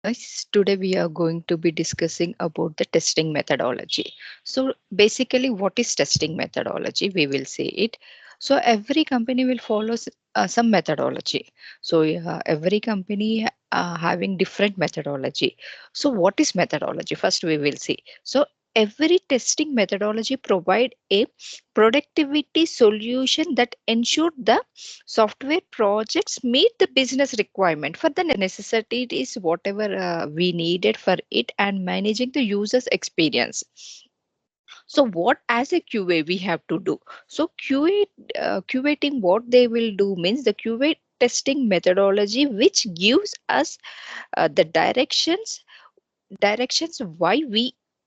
Today we are going to be discussing about the testing methodology. So basically, what is testing methodology? We will say it. So every company will follow some methodology. So every company having different methodology. So what is methodology? First we will see. So every testing methodology provide a productivity solution that ensure the software projects meet the business requirement for the necessities whatever we needed for it and managing the user's experience. So what as a QA we have to do? So QA QAting what they will do means the QA testing methodology which gives us the directions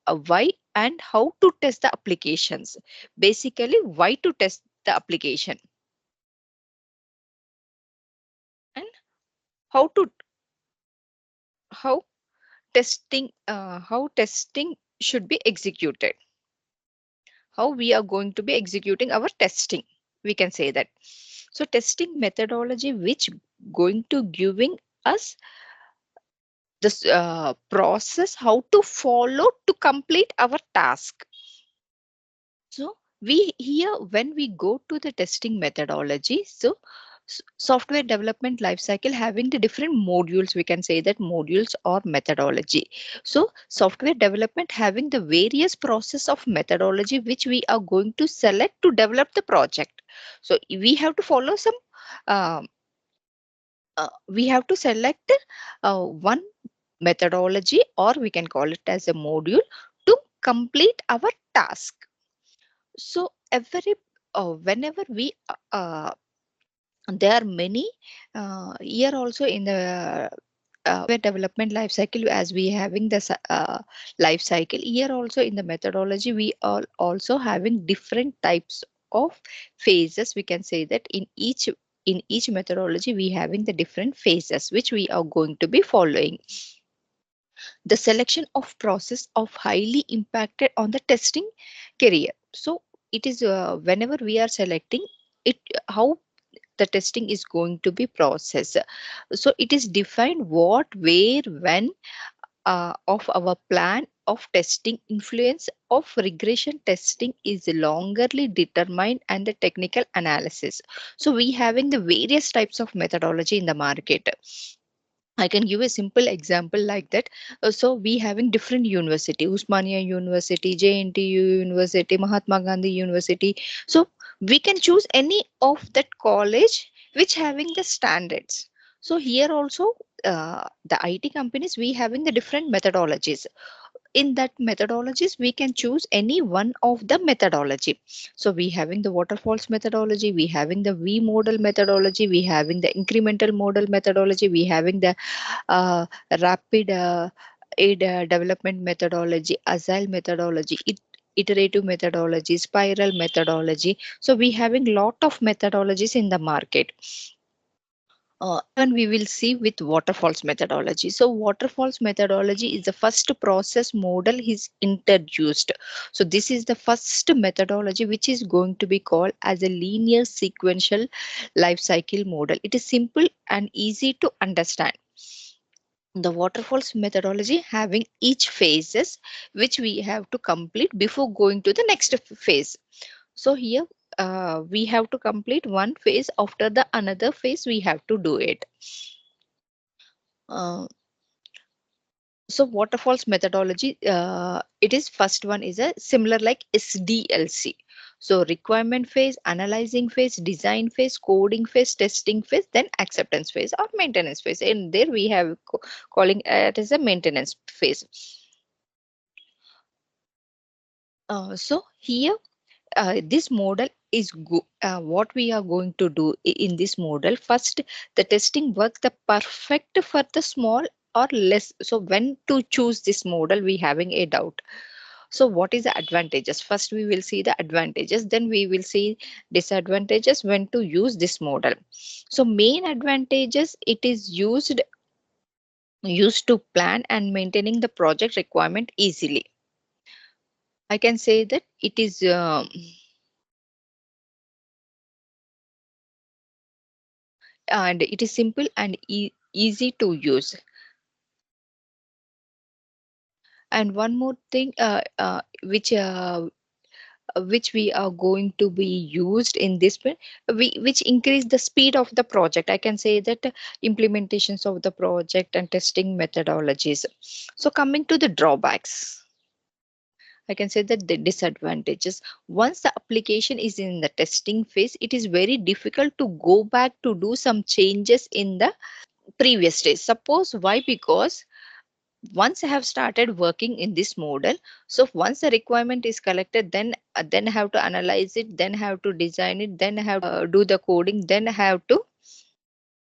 why and how to test the applications. Basically why to test the application and how to how how testing should be executed, how we are going to be executing our testing, we can say that. So testing methodology which going to giving us this process how to follow to complete our task. So we here when we go to the testing methodology, so software development lifecycle having the different modules, we can say that modules or methodology. So software development having the various process of methodology which we are going to select to develop the project. So we have to follow some um, we have to select one methodology or we can call it as a module to complete our task. So every whenever we there are many here also in the software development life cycle as we having the life cycle here also in the methodology we are also having different types of phases, we can say that in each methodology we having the different phases which we are going to be following. The selection of process of highly impacted on the testing career. So it is whenever we are selecting it how the testing is going to be processed. So it is defined what, where, when of our plan of testing influence of regression testing is longerly determined and the technical analysis. So we having the various types of methodology in the market. I can give a simple example like that. So we having different university, Usmania University, JNTU University, Mahatma Gandhi University. So we can choose any of that college which having the standards. So here also the IT companies we having the different methodologies. In that methodologies we can choose any one of the methodology. So we having the waterfalls methodology, we having the V model methodology, we having the incremental model methodology, we having the rapid aid development methodology, agile methodology, iterative methodology, spiral methodology. So we having lot of methodologies in the market. And we will see with waterfalls methodology. So waterfalls methodology is the first process model is introduced. So this is the first methodology which is going to be called as a linear sequential life cycle model. It is simple and easy to understand. The waterfalls methodology having each phases which we have to complete before going to the next phase. So here we have to complete one phase after the another phase we have to do it. Uh, so waterfalls methodology, it is first one is a similar like SDLC. So requirement phase, analyzing phase, design phase, coding phase, testing phase, then acceptance phase or maintenance phase. And there we have calling it as a maintenance phase. So here this model is what we are going to do in this model. First, the testing work the perfect for the small or less. So when to choose this model, we having a doubt. So what is the advantages? First, we will see the advantages. Then we will see disadvantages when to use this model. So main advantages, it is used to plan and maintaining the project requirement easily. I can say that it is and it is simple and easy to use. And one more thing, which we are going to be used in this which increase the speed of the project. I can say that implementations of the project and testing methodologies. So coming to the drawbacks, I can say that the disadvantages, once the application is in the testing phase, it is very difficult to go back to do some changes in the previous stage. Suppose why? Because once I have started working in this model, so once the requirement is collected, then have to analyze it, then have to design it, then have to do the coding, then have to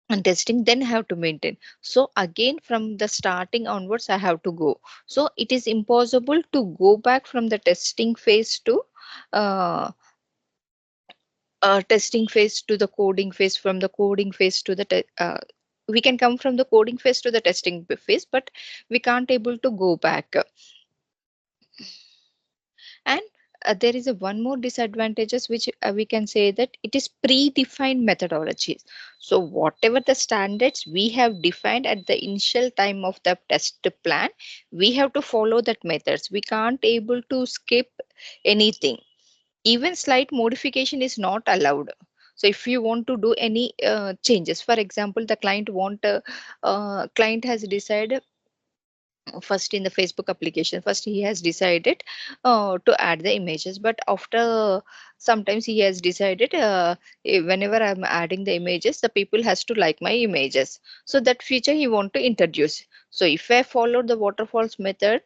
and testing, then have to maintain. So again from the starting onwards I have to go. So it is impossible to go back from the testing phase to uh, testing phase to the coding phase, from the coding phase to the we can come from the coding phase to the testing phase, but we can't able to go back. And there is a one more disadvantages, which we can say that it is predefined methodologies. So whatever the standards we have defined at the initial time of the test plan, we have to follow that methods. We can't able to skip anything. Even slight modification is not allowed. So if you want to do any changes, for example, the client has decided first in the Facebook application, first he has decided to add the images, but after sometimes he has decided whenever I'm adding the images, the people has to like my images. So that feature he want to introduce. So if I follow the waterfalls method,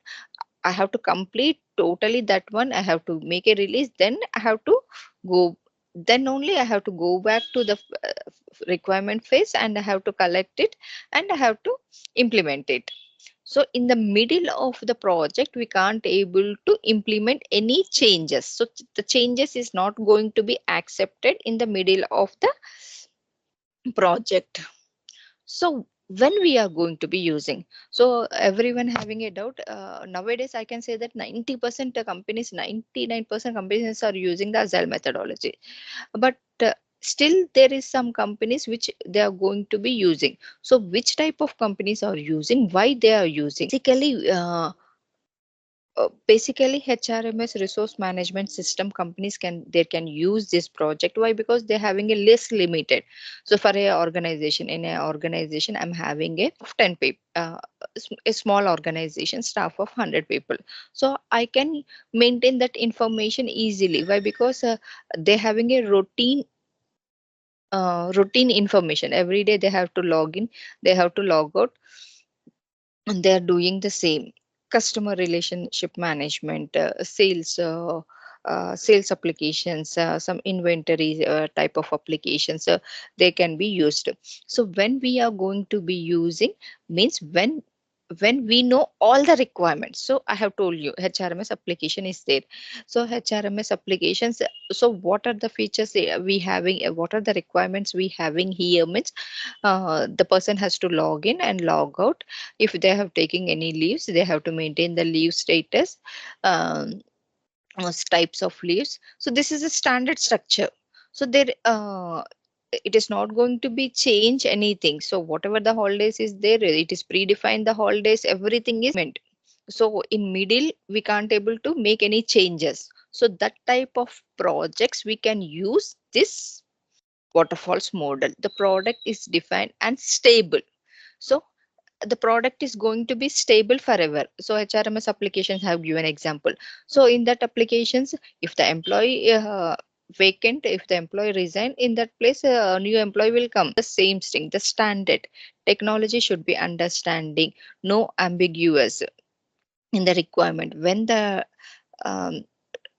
I have to complete totally that one. I have to make a release, then I have to go. Then only I have to go back to the requirement phase, and I have to collect it, and I have to implement it. So in the middle of the project, we can't able to implement any changes. So the changes is not going to be accepted in the middle of the project. So when we are going to be using, so everyone having a doubt, nowadays I can say that 90% companies, 99% companies are using the agile methodology, but still there is some companies which they are going to be using. So which type of companies are using, why they are using? Basically HRMS resource management system companies can use this project. Why? Because they're having a less limited. So for a organization, in a organization I'm having a of 10 people, a small organization staff of 100 people, so I can maintain that information easily. Why? Because they're having a routine information every day. They have to log in, they have to log out, and they are doing the same. Customer relationship management, sales applications, some inventory type of applications, they can be used. So when we are going to be using, means when we know all the requirements. So I have told you HRMS application is there. So HRMS applications, so what are the features we having, what are the requirements we having here, means the person has to log in and log out. If they have taken any leaves, they have to maintain the leave status, um, types of leaves. So this is a standard structure. So there it is not going to be change anything. So whatever the holidays is there, it is predefined, the holidays, everything is meant. So in middle we can't able to make any changes. So that type of projects we can use this waterfalls model. The product is defined and stable. So the product is going to be stable forever. So HRMS applications have given example. So in that applications, if the employee vacant, if the employee resign, in that place a new employee will come. The same thing, the standard technology should be understanding, no ambiguous in the requirement. When the um,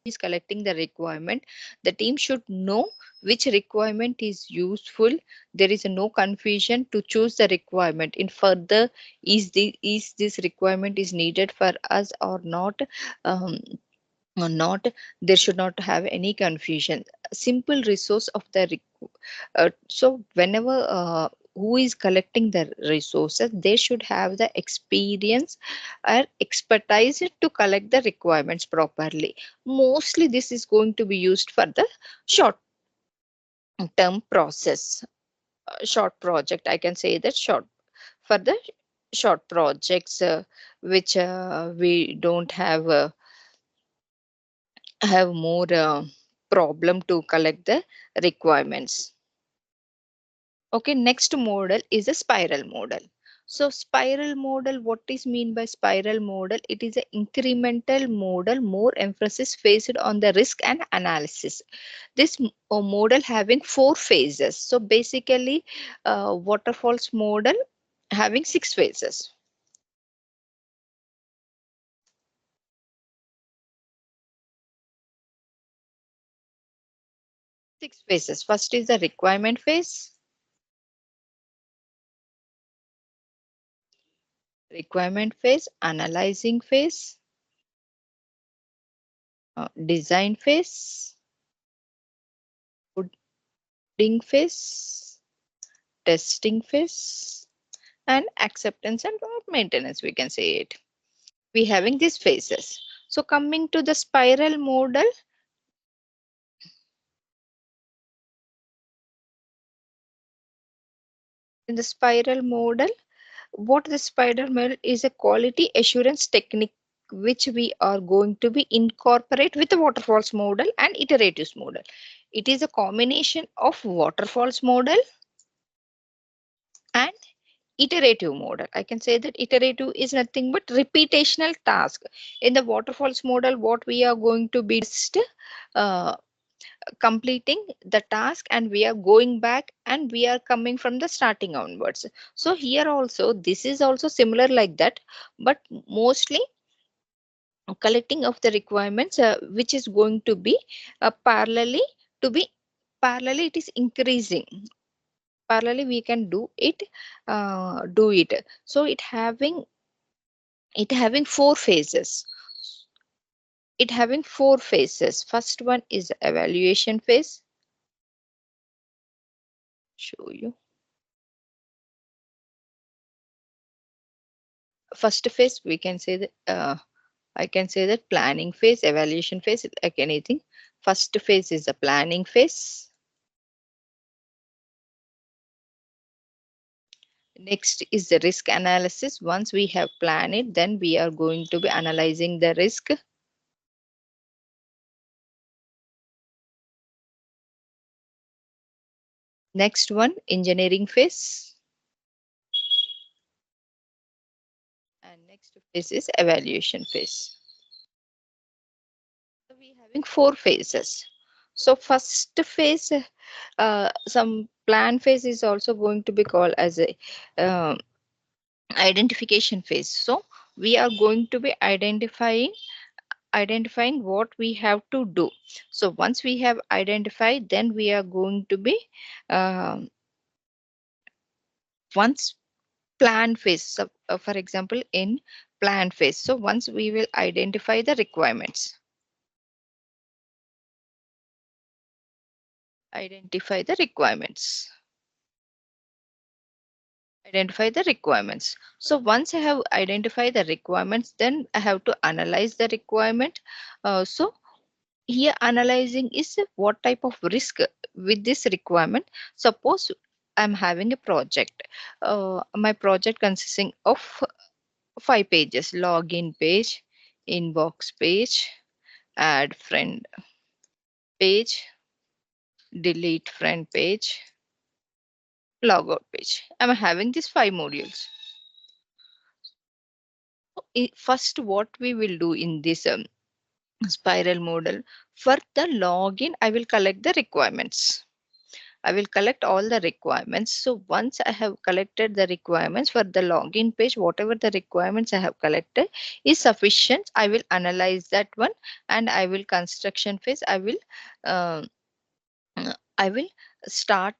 is collecting the requirement, the team should know which requirement is useful. There is no confusion to choose the requirement in further. Is this requirement is needed for us or not? um, or not, there should not have any confusion. Simple resource of the so whenever who is collecting the resources, they should have the experience or expertise to collect the requirements properly. Mostly this is going to be used for the short term process, short project, I can say that short for the short projects which we don't have more problem to collect the requirements. Okay, next model is a spiral model. So spiral model, what is mean by spiral model? It is an incremental model, more emphasis placed on the risk and analysis. This model having four phases. So basically, waterfalls model having six phases. Six phases. First is the requirement phase, analyzing phase, design phase, coding phase, testing phase, and acceptance and maintenance, we can say it. We having these phases. So coming to the spiral model, in the spiral model, what the spiral model is a quality assurance technique which we are going to be incorporate with the waterfalls model and iteratives model. It is a combination of waterfalls model and iterative model. I can say that iterative is nothing but reputational task. In the waterfalls model, what we are going to be just uh, completing the task and we are going back and we are coming from the starting onwards. So here also, this is also similar like that, but mostly collecting of the requirements which is going to be parallelly to be parallelly it is increasing parallelly we can do it. So it having four phases. It having four phases. First one is evaluation phase. Show you. First phase we can say that I can say that planning phase, evaluation phase, like anything. First phase is the planning phase. Next is the risk analysis. Once we have planned it, then we are going to be analyzing the risk. Next one, engineering phase. And next phase is evaluation phase. So we having four phases. So first phase, some plan phase is also going to be called as a identification phase. So we are going to be identifying what we have to do. So once we have identified, then we are going to be um, once plan phase. So, for example, in plan phase. So once we will identify the requirements, identify the requirements, identify the requirements. So once I have identified the requirements, then I have to analyze the requirement. So here analyzing is what type of risk with this requirement. Suppose I'm having a project. My project consisting of 5 pages: login page, inbox page, add friend page, delete friend page, logout page. I'm having these 5 modules. So, first, what we will do in this spiral model, for the login, I will collect the requirements. I will collect all the requirements. So once I have collected the requirements for the login page, whatever the requirements I have collected is sufficient, I will analyze that one and I will construction phase. Uh, I will start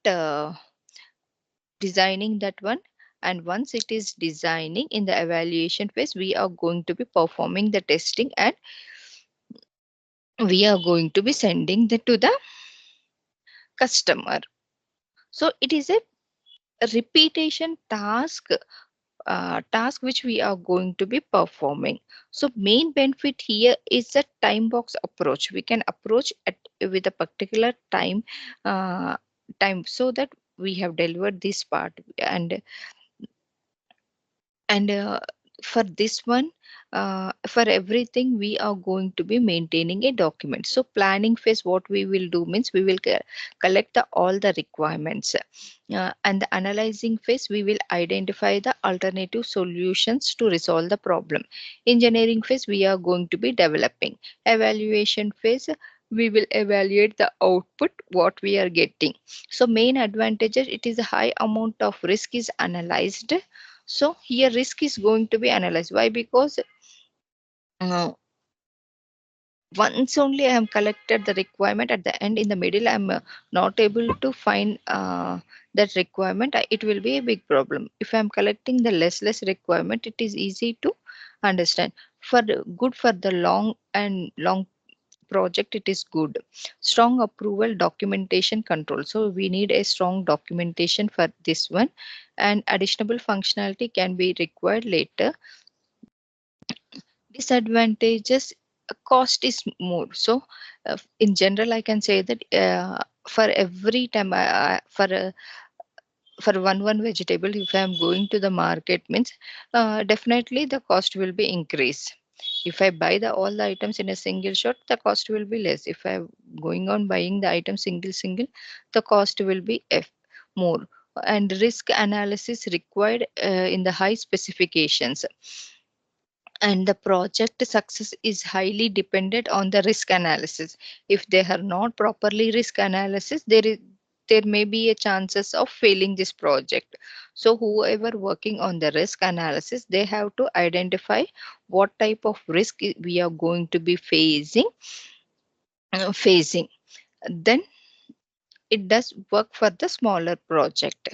designing that one. And once it is designing in the evaluation phase, we are going to be performing the testing and we are going to be sending that to the customer. So it is a repetition task which we are going to be performing. So main benefit here is the time box approach. We can approach at with a particular time so that we have delivered this part and And for this one, for everything we are going to be maintaining a document. So planning phase, what we will do means we will collect all the requirements, and the analyzing phase we will identify the alternative solutions to resolve the problem. Engineering phase we are going to be developing. Evaluation phase, we will evaluate the output what we are getting. So main advantages, it is a high amount of risk is analyzed. So here risk is going to be analyzed. Why? Because uh, once only I am collected the requirement, at the end in the middle I am not able to find that requirement, it will be a big problem. If I am collecting the less requirement, it is easy to understand. For good for the long project, it is good. Strong approval documentation control, so we need a strong documentation for this one, and additional functionality can be required later. Disadvantages, cost is more. So in general I can say that for every time for one vegetable, if I am going to the market means, definitely the cost will be increase. If I buy the all the items in a single shot, the cost will be less. If I'm going on buying the item single, the cost will be more. And risk analysis required in the high specifications, and the project success is highly dependent on the risk analysis. If they are not properly risk analysis, there may be a chances of failing this project. So whoever working on the risk analysis, they have to identify what type of risk we are going to be facing. Then it does work for the smaller project.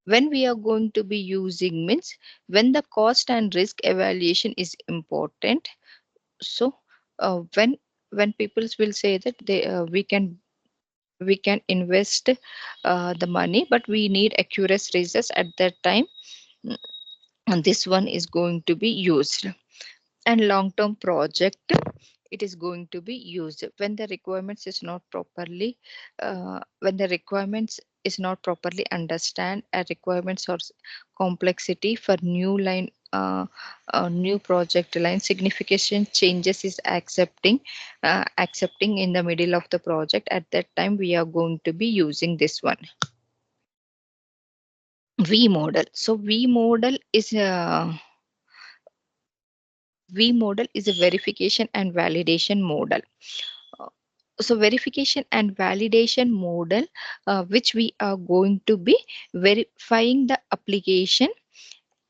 When we are going to be using means, when the cost and risk evaluation is important. So when people will say that we can invest the money, but we need accurate results at that time, mm, and this one is going to be used. And long term project, it is going to be used when the requirements is not properly when the requirements is not properly understand a requirements or complexity for new project line. Significant changes is accepting in the middle of the project. At that time we are going to be using this one. V model. So V model is a verification and validation model. Uh, So verification and validation model, which we are going to be verifying the application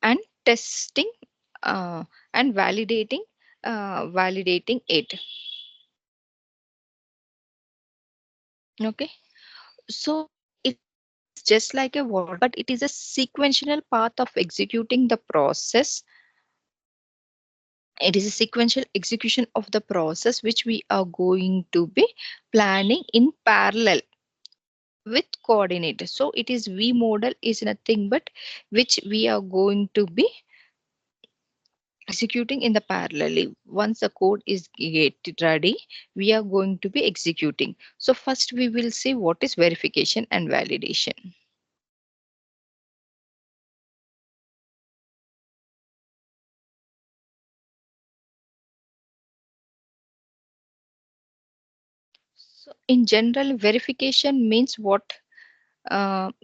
and testing uh, and validating it. Okay. So it's just like a word, but it is a sequential path of executing the process. It is a sequential execution of the process which we are going to be planning in parallel with coordinator. So it is V model is nothing but which we are going to be executing in the parallelly. Once the code is get ready, we are going to be executing. So first we will see what is verification and validation. So in general, verification means what?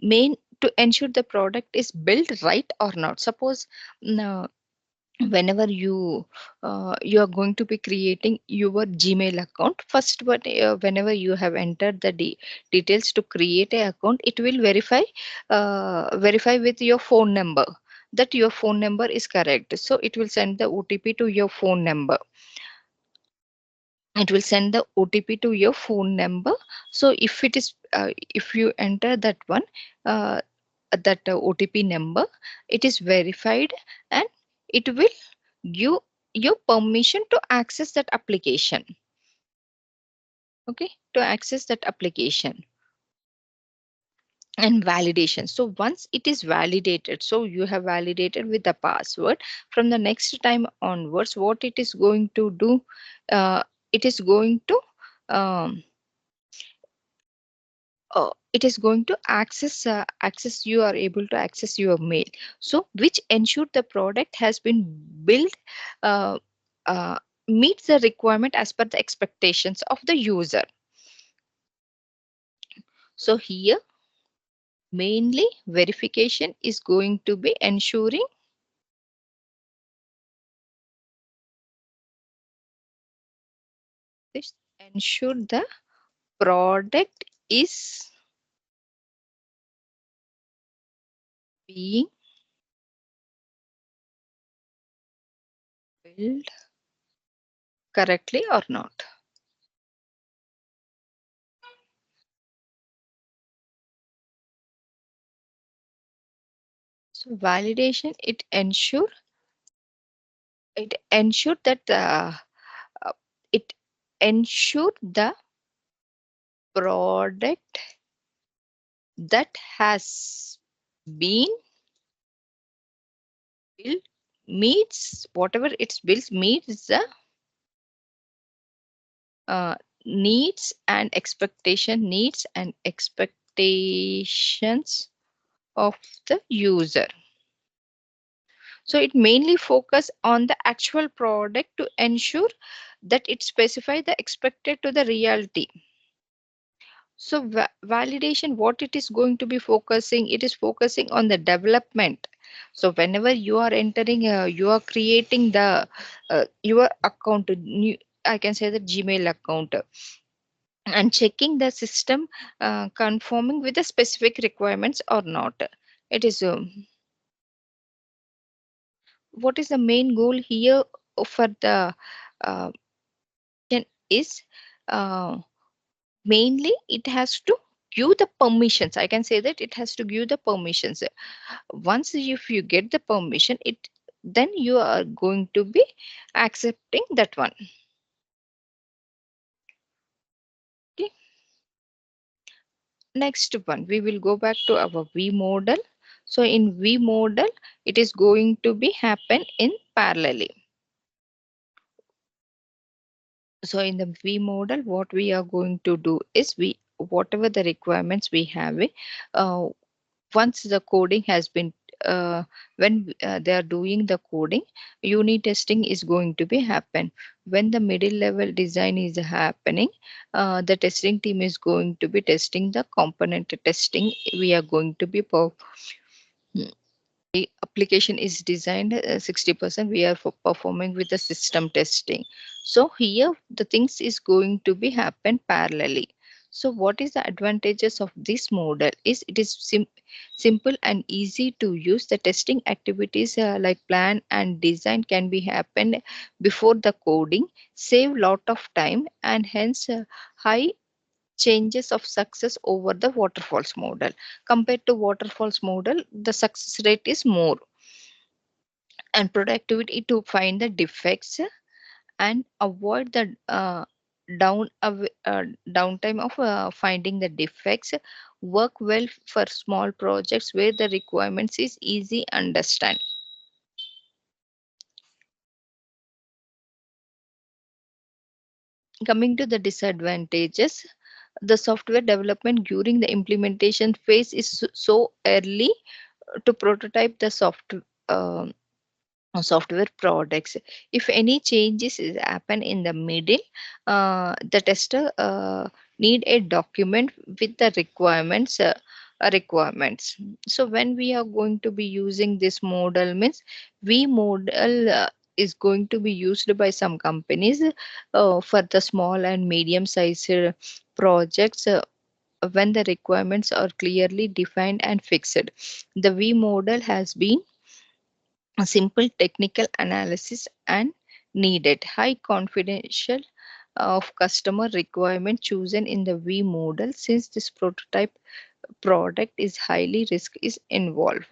Main to ensure the product is built right or not. Suppose mm, whenever you are going to be creating your Gmail account, first whenever you have entered the details to create a account, it will verify with your phone number that your phone number is correct. So it will send the OTP to your phone number. It will send the OTP to your phone number. So if you enter that one, uh, that OTP number, it is verified, and it will give your permission to access that application. Okay, to access that application. And validation. So once it is validated, so you have validated with the password, from the next time onwards, what it is going to do, it is going to um, it is going to access, you are able to access your mail, so which ensure the product has been built, uh, uh, meets the requirement as per the expectations of the user. So here mainly verification is going to be ensuring this, ensure the product is being built correctly or not. So validation, it ensure that uh, it ensure the product that has been built meets whatever it's built meets the uh, needs and expectations of the user. So it mainly focus on the actual product to ensure that it specify the expected to the reality. So validation, what it is going to be focusing, it is focusing on the development. So whenever you are entering, you are creating the your account, new, I can say the Gmail account, and checking the system conforming with the specific requirements or not. It is what is the main goal here for the uh, is uh, mainly it has to give the permissions. I can say that it has to give the permissions. Once if you get the permission, it then you are going to be accepting that one. Okay. Next one, we will go back to our V model. So in V model, it is going to be happen in parallelly. So in the V model, what we are going to do is we whatever the requirements we have, uh, once the coding has been when they are doing the coding, unit testing is going to be happen. When the middle level design is happening, the testing team is going to be testing the component testing. We are going to be the application is designed 60%, we are for performing with the system testing. So here the things is going to be happen parallelly. So what is the advantages of this model is it is simple and easy to use. The testing activities like plan and design can be happen before the coding, save lot of time, and hence high changes of success over the waterfalls model. Compared to waterfalls model, the success rate is more, and productivity to find the defects and avoid the downtime of finding the defects, work well for small projects where the requirements is easy understand. Coming to the disadvantages, the software development during the implementation phase is so early to prototype the software products. If any changes is happen in the middle, the tester need a document with the requirements. So when we are going to be using this model means V model is going to be used by some companies for the small and medium sized projects, when the requirements are clearly defined and fixed. The V model has been a simple technical analysis and needed high confidential of customer requirement chosen in the V model, since this prototype product is highly risk is involved.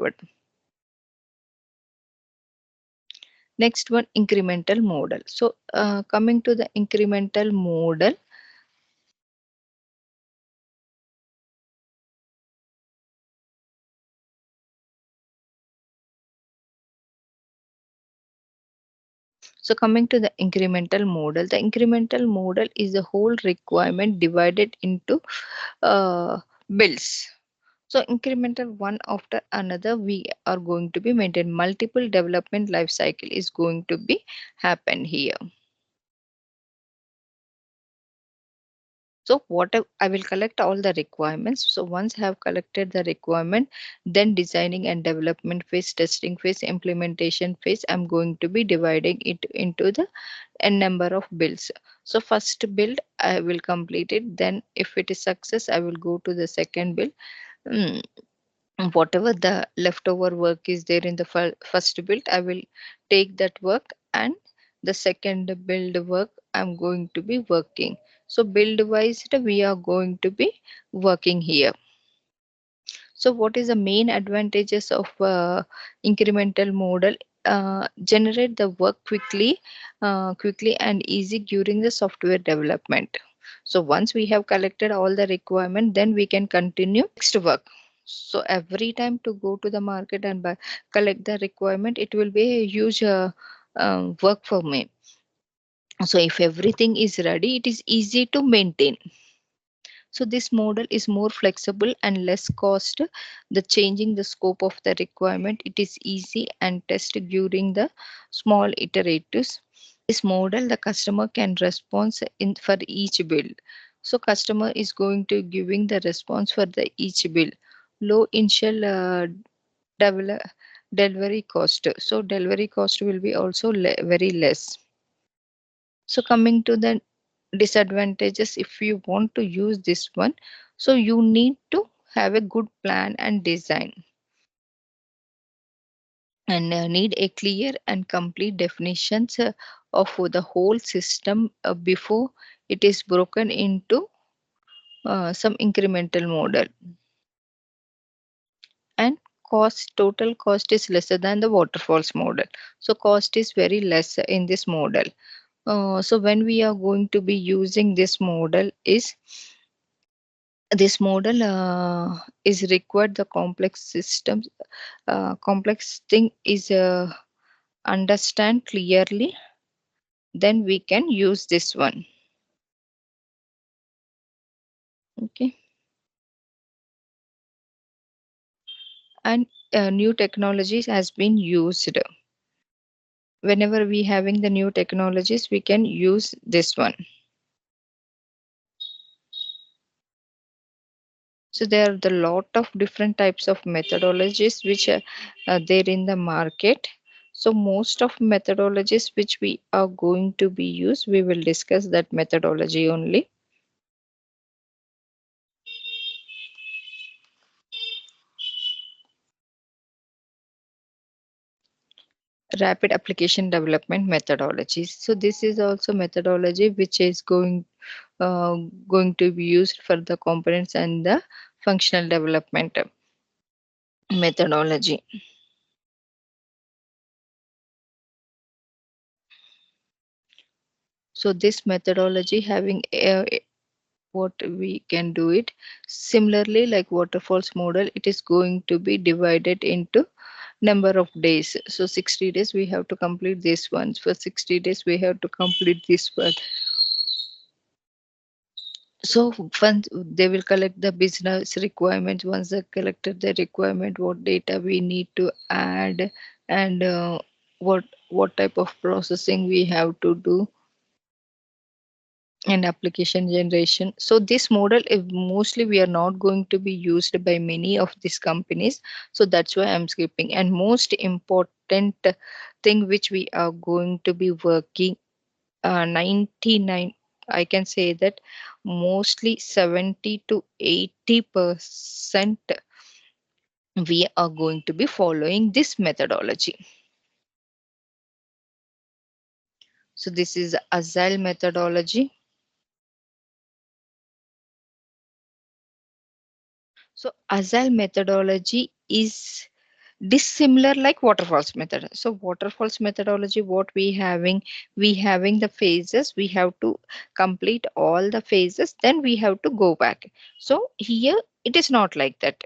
Next one, incremental model. So coming to the incremental model, so coming to the incremental model is the whole requirement divided into builds. So incremental one after another, we are going to be maintained. Multiple development life cycle is going to be happen here. So what I will collect all the requirements. So once I have collected the requirement, then designing and development phase, testing phase, implementation phase, I'm going to be dividing it into the n number of builds. So first build I will complete it. Then if it is success, I will go to the second build. Mm, Whatever the leftover work is there in the first build, I will take that work, and the second build work I'm going to be working. So build wise we are going to be working here. So what is the main advantages of incremental model? Generate the work quickly and easy during the software development. So once we have collected all the requirement, then we can continue next work. So every time to go to the market and buy, collect the requirement, it will be a huge work for me. So if everything is ready, it is easy to maintain. So this model is more flexible and less cost. The changing the scope of the requirement, it is easy and test during the small iteratives. This model, the customer can respond in for each build. So customer is going to giving the response for the each build. Low initial develop, delivery cost. So delivery cost will be also very less. So coming to the disadvantages, if you want to use this one, so you need to have a good plan and design, and need a clear and complete definitions of the whole system before it is broken into some incremental model. And total cost is lesser than the waterfalls model. So cost is very less in this model. So when we are going to be using this model is required the complex systems, complex thing is understand clearly, then we can use this one. Okay. And new technologies has been used. Whenever we having the new technologies, we can use this one. So there are the lot of different types of methodologies which are there in the market. So most of methodologies which we are going to be used, we will discuss that methodology only. Rapid application development methodologies. So this is also methodology which is uh, going to be used for the components and the functional development methodology. So this methodology having what we can do it similarly like waterfalls model, it is going to be divided into number of days. So 60 days we have to complete this one, for 60 days we have to complete this one. So once they will collect the business requirements, once they collected the requirement, what data we need to add, and what type of processing we have to do, and application generation. So this model is mostly we are not going to be used by many of these companies. So that's why I'm skipping. And most important thing which we are going to be working 99, I can say that mostly 70 to 80% we are going to be following this methodology. So this is agile methodology. So agile methodology is dissimilar like waterfalls method. So waterfalls methodology, what we having the phases, we have to complete all the phases, then we have to go back. So here it is not like that.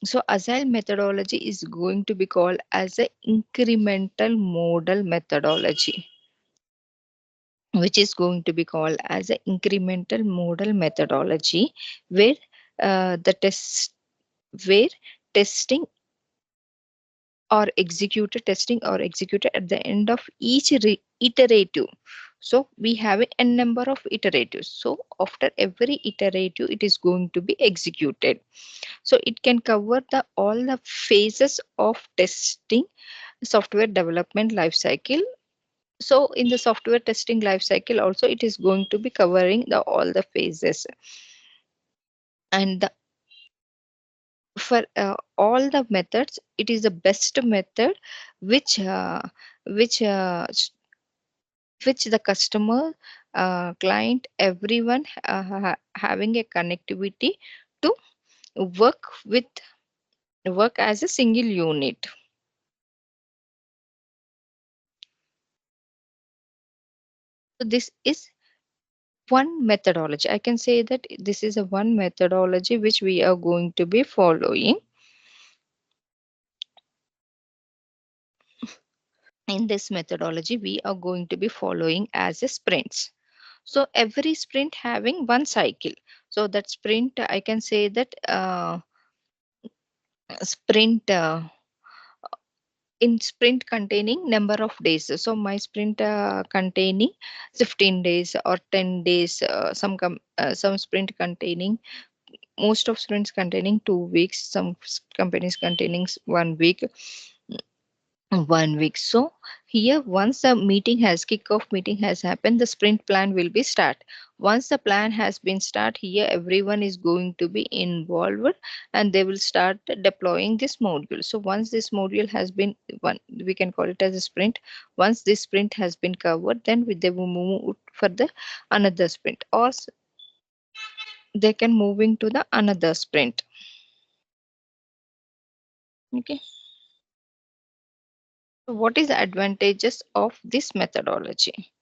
So agile methodology is going to be called as a incremental model methodology, which is going to be called as an incremental model methodology, where the test where testing testing or executed at the end of each iterative. So we have a number of iteratives. So after every iterative, it is going to be executed. So it can cover the all the phases of testing software development life cycle. So in the software testing life cycle also, it is going to be covering the all the phases. And for all the methods, it is the best method which which uh, s- which the customer, client, everyone having a connectivity to work with work as a single unit. So this is one methodology. I can say that this is a one methodology which we are going to be following. In this methodology, we are going to be following as a sprints. So every sprint having one cycle. So that sprint, I can say that sprint in sprint containing number of days. So my sprint containing 15 days or 10 days. Some sprint containing, most of sprints containing 2 weeks. Some companies containing 1 week. 1 week. So here, once the meeting has kickoff meeting has happened, the sprint plan will be start. Once the plan has been start, here everyone is going to be involved and they will start deploying this module. So once this module has been one, we can call it as a sprint. Once this sprint has been covered, then they will move for the another sprint, or they can move into the another sprint. Okay. So what is the advantages of this methodology?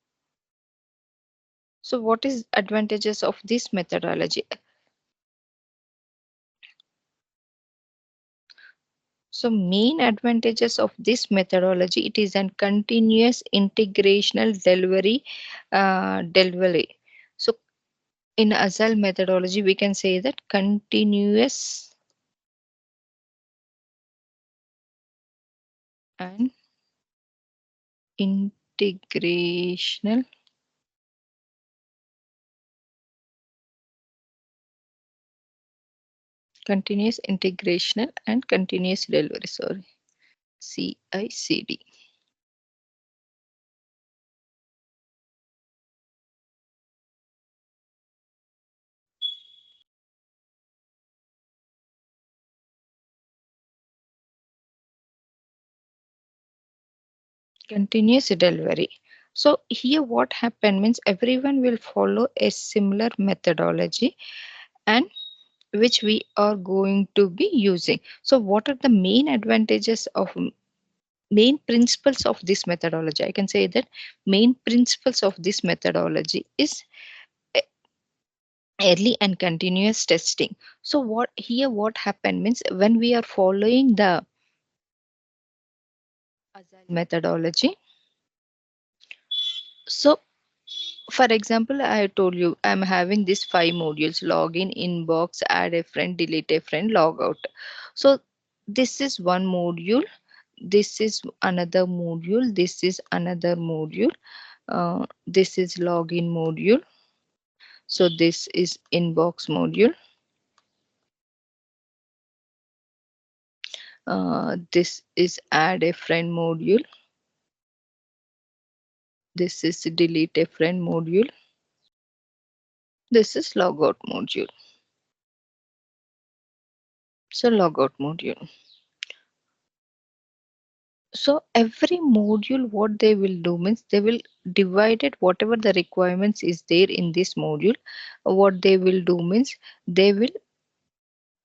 So what is advantages of this methodology? So main advantages of this methodology, it is a continuous integrational delivery. So in Agile methodology, we can say that continuous and integrational, continuous integrational and continuous delivery. Sorry, CICD. Continuous delivery. So here what happened means everyone will follow a similar methodology and which we are going to be using. So what are the main advantages of main principles of this methodology? I can say that main principles of this methodology is e- early and continuous testing. So what happened means when we are following the agile methodology. So for example, I told you I'm having these 5 modules: login, inbox, add a friend, delete a friend, log out. So this is one module. This is another module. This is another module. This is login module. So this is inbox module. This is add a friend module. This is delete a friend module. This is logout module. So logout module. So every module, what they will do means they will divide it, whatever the requirements is there in this module. What they will do means they will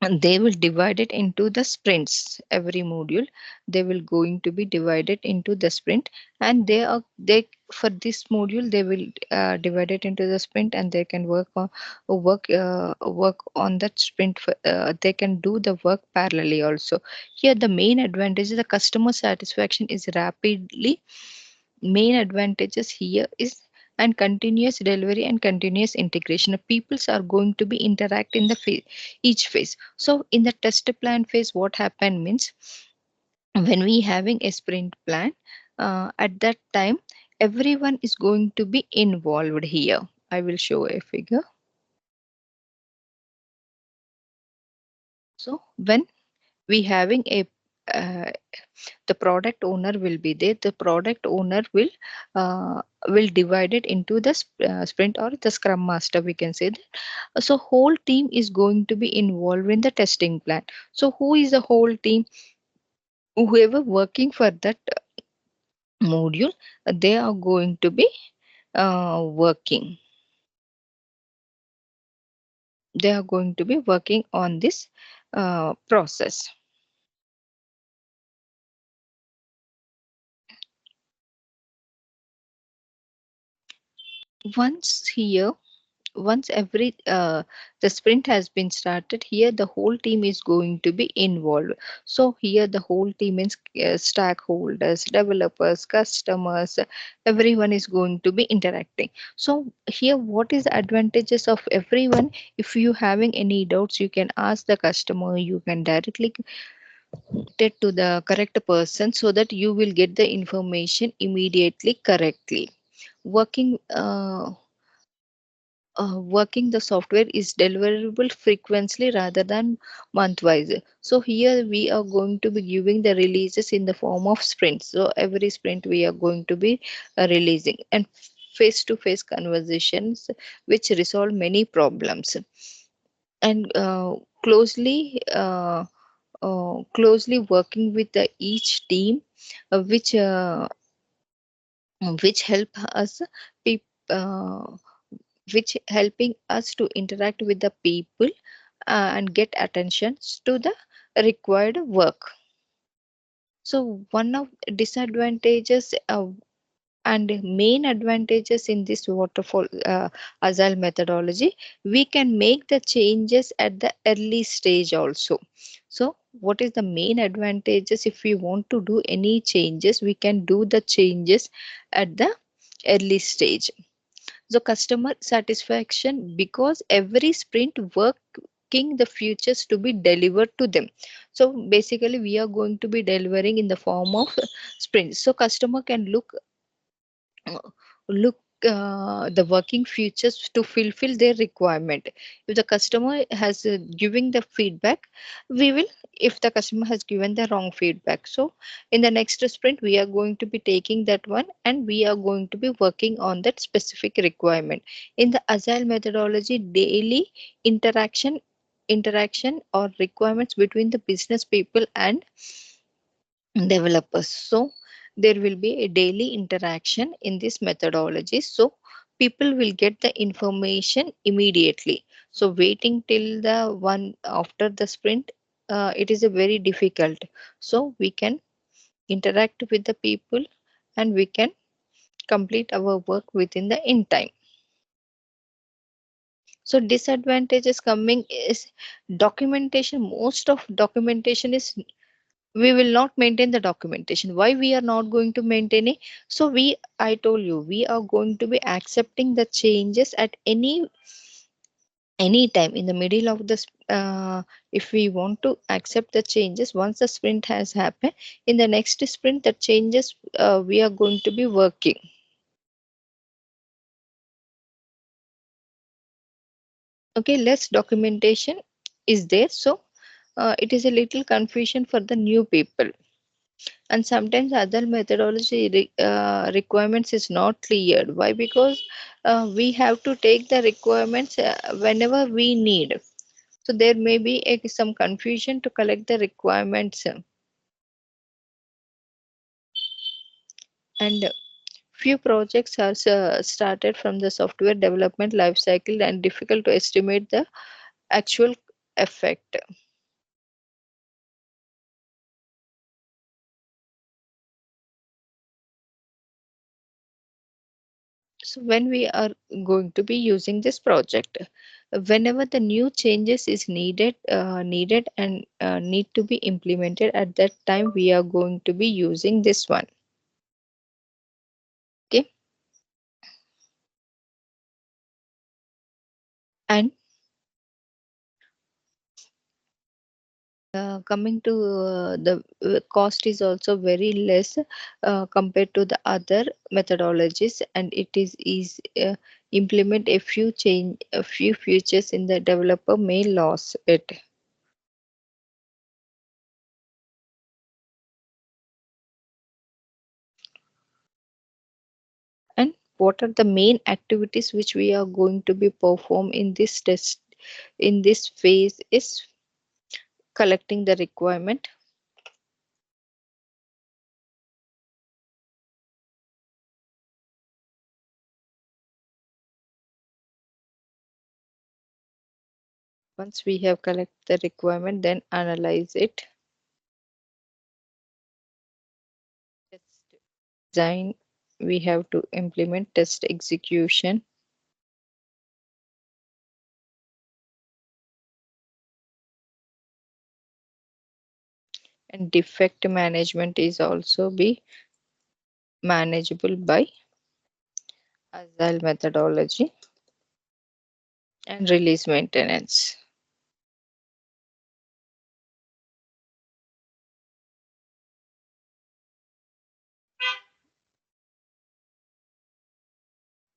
and they will divide it into the sprints. Every module they will going to be divided into the sprint, and they for this module they will divide it into the sprint, and they can work on that sprint they can do the work parallelly also. Here the main advantage is the customer satisfaction is rapidly. Main advantages here is and continuous delivery and continuous integration. Peoples are going to be interact in the each phase. So in the test plan phase, what happened means, when we having a sprint plan, at that time everyone is going to be involved here. I will show a figure. So when we having a uh, the product owner will be there, the product owner will divide it into the sprint or the scrum master, we can say that. So whole team is going to be involved in the testing plan. So who is the whole team? Whoever working for that module, they are going to be working, they are going to be working on this process. Once here, once every the sprint has been started, here the whole team is going to be involved. So here the whole team means stakeholders, developers, customers, everyone is going to be interacting. So here what is the advantages of everyone? If you having any doubts, you can ask the customer, you can directly it to the correct person, so that you will get the information immediately correctly. Working working the software is deliverable frequently rather than month-wise. So here we are going to be giving the releases in the form of sprints. So every sprint we are going to be releasing, and face-to-face conversations which resolve many problems, and closely working with the each team, which which help us peop, uh, which helping us to interact with the people and get attention to the required work. So one of disadvantages and main advantages in this waterfall agile methodology, we can make the changes at the early stage also. So what is the main advantages? If we want to do any changes, we can do the changes at the early stage. So customer satisfaction, because every sprint working the futures to be delivered to them. So basically we are going to be delivering in the form of sprints, so customer can uh, look the working futures to fulfill their requirement. If the customer has giving the feedback, we will, if the customer has given the wrong feedback, so in the next sprint we are going to be taking that one and we are going to be working on that specific requirement. In the agile methodology, daily interaction or requirements between the business people and developers. So there will be a daily interaction in this methodology. So people will get the information immediately. So waiting till the one after the sprint, it is a very difficult. So we can interact with the people and we can complete our work within the in time. So disadvantages coming is documentation. Most of documentation is, we will not maintain the documentation. Why we are not going to maintain it? So I told you, we are going to be accepting the changes at any time in the middle of the if we want to accept the changes once the sprint has happened, in the next sprint the changes we are going to be working. Okay, less documentation is there, so it is a little confusion for the new people. And sometimes other methodology requirements is not cleared. Why? Because we have to take the requirements whenever we need. So there may be some confusion to collect the requirements. And few projects are started from the software development life cycle and difficult to estimate the actual effect. So when we are going to be using this project, whenever the new changes is needed and need to be implemented, at that time we are going to be using this one. Okay. And coming to the cost is also very less compared to the other methodologies, and it is implement a few features in the developer may lose it. And what are the main activities which we are going to be perform in this test in this phase is collecting the requirement. Once we have collect the requirement, then analyze it, test design, we have to implement test execution, and defect management is also be manageable by agile methodology, and release maintenance.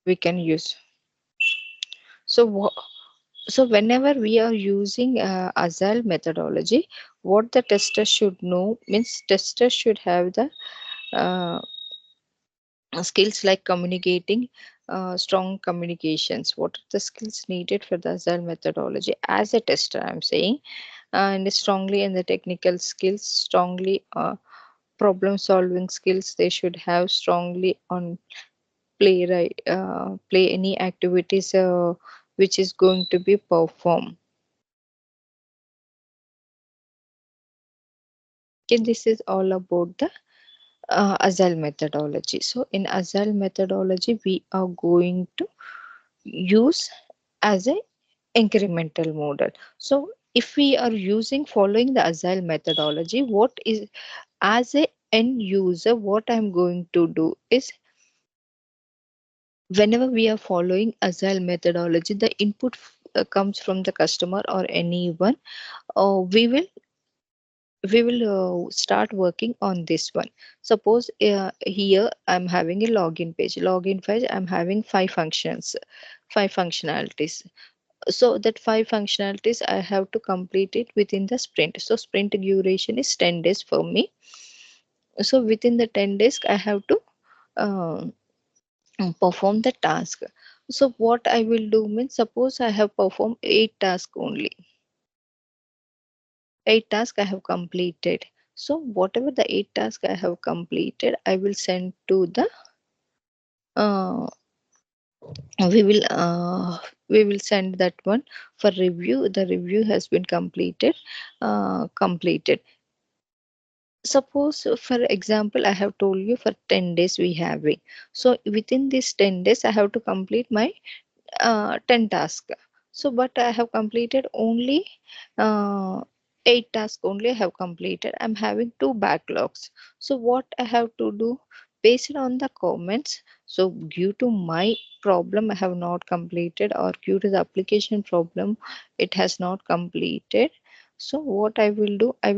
We can use. So, so whenever we are using agile methodology, what the tester should know means tester should have the uh, skills like communicating, strong communications. What are the skills needed for the agile methodology as a tester? I'm saying, and strongly in the technical skills, strongly problem solving skills. They should have strongly on play any activities which is going to be performed. Okay, this is all about the agile methodology. So in agile methodology, we are going to use as a incremental model. So if we are using following the agile methodology, what is as a end user, what I'm going to do is whenever we are following agile methodology, the input comes from the customer or anyone, we will start working on this one. Suppose here I'm having a login page I'm having five functionalities. So that five functionalities I have to complete it within the sprint. So sprint duration is 10 days for me. So within the 10 days I have to uh, perform the task. So what I will do means, suppose I have performed 8 tasks only. 8 tasks I have completed. So whatever the 8 tasks I have completed, I will send to the uh, we will uh, we will send that one for review. The review has been completed. Suppose for example I have told you for 10 days we having. So within these 10 days I have to complete my 10 tasks. So, but I have completed only uh, 8 tasks only I have completed. I'm having two backlogs. So, what I have to do based on the comments. So, due to my problem, I have not completed, or due to the application problem, it has not completed. So, what I will do, I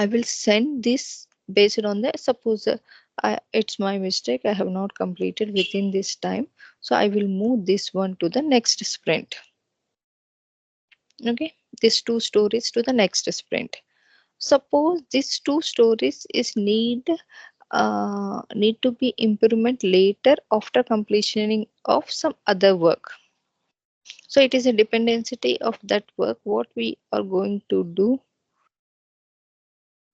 will send this based on the suppose it's my mistake. I have not completed within this time. So I will move this one to the next sprint. Okay, these two stories to the next sprint. Suppose these two stories is need to be improvement later after completion of some other work. So it is a dependency of that work. What we are going to do,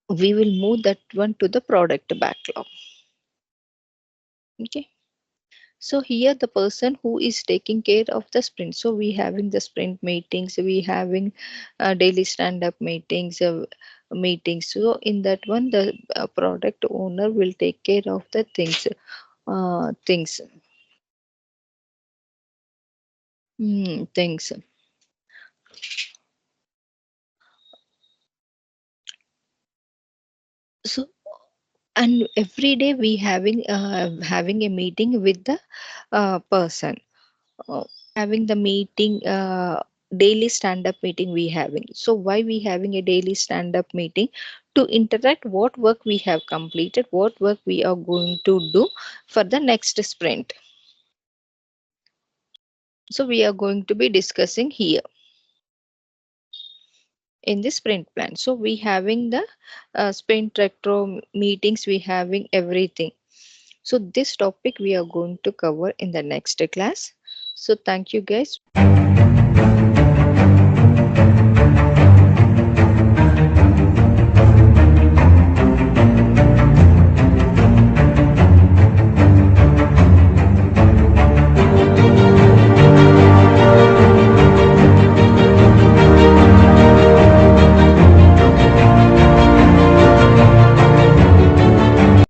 we will move that one to the product backlog. Okay. So here the person who is taking care of the sprint. So we having the sprint meetings, we having daily stand-up meetings. So in that one, the product owner will take care of the things. Things. So and every day we having a meeting with the person. Having the meeting, daily stand up meeting we having. So why we having a daily stand up meeting? To interact what work we have completed, what work we are going to do for the next sprint. So we are going to be discussing here in the sprint plan. So we having the sprint retro meetings, we having everything. So this topic we are going to cover in the next class. So thank you guys.